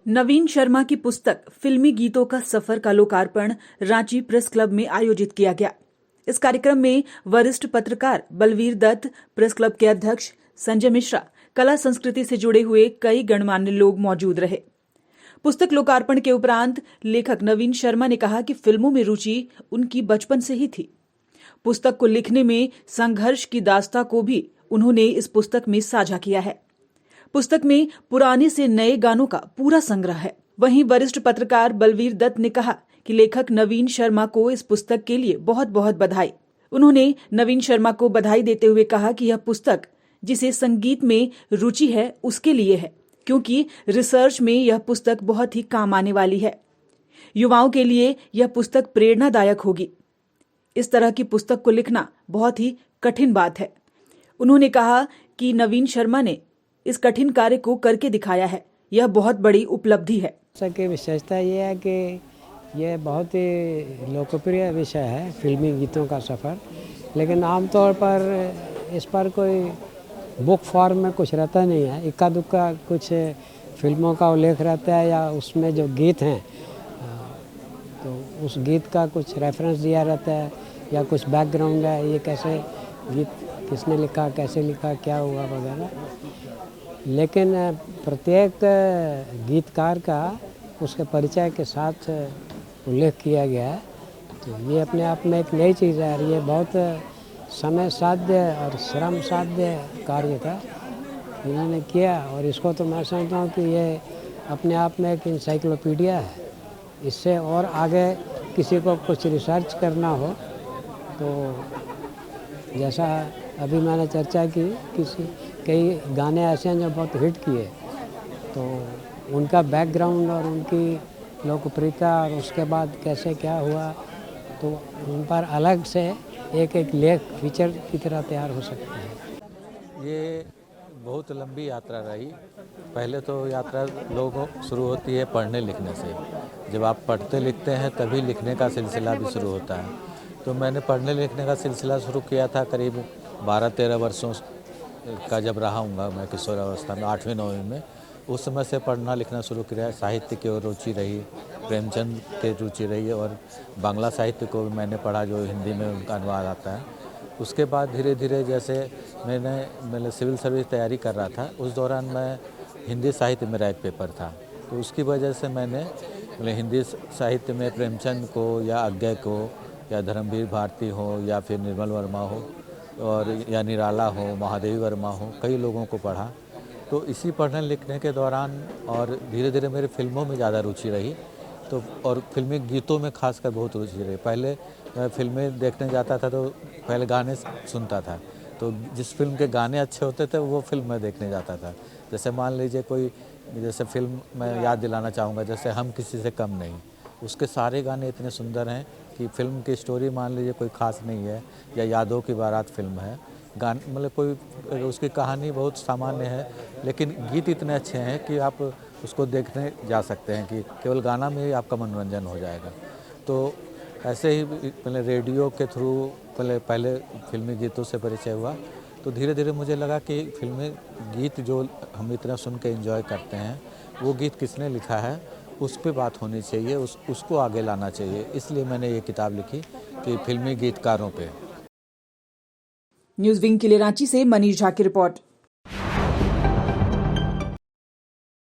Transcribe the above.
नवीन शर्मा की पुस्तक फिल्मी गीतों का सफर का लोकार्पण रांची प्रेस क्लब में आयोजित किया गया। इस कार्यक्रम में वरिष्ठ पत्रकार बलवीर दत्त, प्रेस क्लब के अध्यक्ष संजय मिश्रा, कला संस्कृति से जुड़े हुए कई गणमान्य लोग मौजूद रहे। पुस्तक लोकार्पण के उपरांत लेखक नवीन शर्मा ने कहा कि फिल्मों में रुचि उनकी बचपन से ही थी। पुस्तक को लिखने में संघर्ष की दास्तां को भी उन्होंने इस पुस्तक में साझा किया है। पुस्तक में पुराने से नए गानों का पूरा संग्रह है। वहीं वरिष्ठ पत्रकार बलवीर दत्त ने कहा कि लेखक नवीन शर्मा को इस पुस्तक के लिए बहुत बहुत बधाई। उन्होंने नवीन शर्मा को बधाई देते हुए कहा कि यह पुस्तक जिसे संगीत में रुचि है उसके लिए है, क्योंकि रिसर्च में यह पुस्तक बहुत ही काम आने वाली है। युवाओं के लिए यह पुस्तक प्रेरणादायक होगी। इस तरह की पुस्तक को लिखना बहुत ही कठिन बात है। उन्होंने कहा कि नवीन शर्मा ने इस कठिन कार्य को करके दिखाया है। यह बहुत बड़ी उपलब्धि है। की विशेषता यह है कि यह बहुत ही लोकप्रिय विषय है, फिल्मी गीतों का सफ़र। लेकिन आमतौर पर इस पर कोई बुक फॉर्म में कुछ रहता नहीं है। इक्का दुक्का कुछ फिल्मों का उल्लेख रहता है या उसमें जो गीत हैं तो उस गीत का कुछ रेफरेंस दिया रहता है या कुछ बैकग्राउंड है, ये कैसे गीत किसने लिखा, कैसे लिखा, क्या हुआ वगैरह। लेकिन प्रत्येक गीतकार का उसके परिचय के साथ उल्लेख किया गया है। तो ये अपने आप में एक नई चीज़ है और ये बहुत समय साध्य और श्रम साध्य कार्य था इन्होंने किया। और इसको तो मैं समझता हूँ कि ये अपने आप में एक इंसाइक्लोपीडिया है। इससे और आगे किसी को कुछ रिसर्च करना हो तो जैसा अभी मैंने चर्चा की, कई गाने ऐसे हैं जो बहुत हिट किए, तो उनका बैकग्राउंड और उनकी लोकप्रियता और उसके बाद कैसे क्या हुआ, तो उन पर अलग से एक एक लेख फीचर की तरह तैयार हो सकता है। ये बहुत लंबी यात्रा रही। पहले तो यात्रा लोगों शुरू होती है पढ़ने लिखने से। जब आप पढ़ते लिखते हैं तभी लिखने का सिलसिला भी शुरू होता है। तो मैंने पढ़ने लिखने का सिलसिला शुरू किया था करीब 12-13 वर्षों का जब रहा हूँगा मैं किशोर अवस्था में, 8वीं-9वीं में। उस समय से पढ़ना लिखना शुरू किया। साहित्य की ओर रुचि रही, प्रेमचंद की रुचि रही और बांग्ला साहित्य को भी मैंने पढ़ा जो हिंदी में उनका अनुवाद आता है। उसके बाद धीरे धीरे जैसे मैंने सिविल सर्विस तैयारी कर रहा था, उस दौरान मैं हिंदी साहित्य में रैग पेपर था। तो उसकी वजह से मैंने हिंदी साहित्य में प्रेमचंद को या अज्ञय को या धर्मवीर भारती हो या फिर निर्मल वर्मा हो और या निराला हो, महादेवी वर्मा हो, कई लोगों को पढ़ा। तो इसी पढ़ने लिखने के दौरान और धीरे धीरे मेरे फिल्मों में ज़्यादा रुचि रही, तो और फिल्मी गीतों में खासकर बहुत रुचि रही। पहले मैं फिल्में देखने जाता था तो पहले गाने सुनता था, तो जिस फिल्म के गाने अच्छे होते थे वो फिल्म मैं देखने जाता था। जैसे मान लीजिए कोई जैसे फिल्म मैं याद दिलाना चाहूँगा, जैसे हम किसी से कम नहीं, उसके सारे गाने इतने सुंदर हैं कि फिल्म की स्टोरी मान लीजिए कोई ख़ास नहीं है या यादों की बारात फिल्म है, गाने मतलब कोई उसकी कहानी बहुत सामान्य है, लेकिन गीत इतने अच्छे हैं कि आप उसको देखने जा सकते हैं कि केवल गाना में ही आपका मनोरंजन हो जाएगा। तो ऐसे ही पहले रेडियो के थ्रू पहले फिल्मी गीतों से परिचय हुआ। तो धीरे धीरे मुझे लगा कि फिल्मी गीत जो हम इतना सुन के एंजॉय करते हैं, वो गीत किसने लिखा है उस पे बात होनी चाहिए, उसको आगे लाना चाहिए। इसलिए मैंने ये किताब लिखी कि फिल्मी गीतकारों पे। न्यूज़ विंग के लिए रांची से मनीष झा की रिपोर्ट।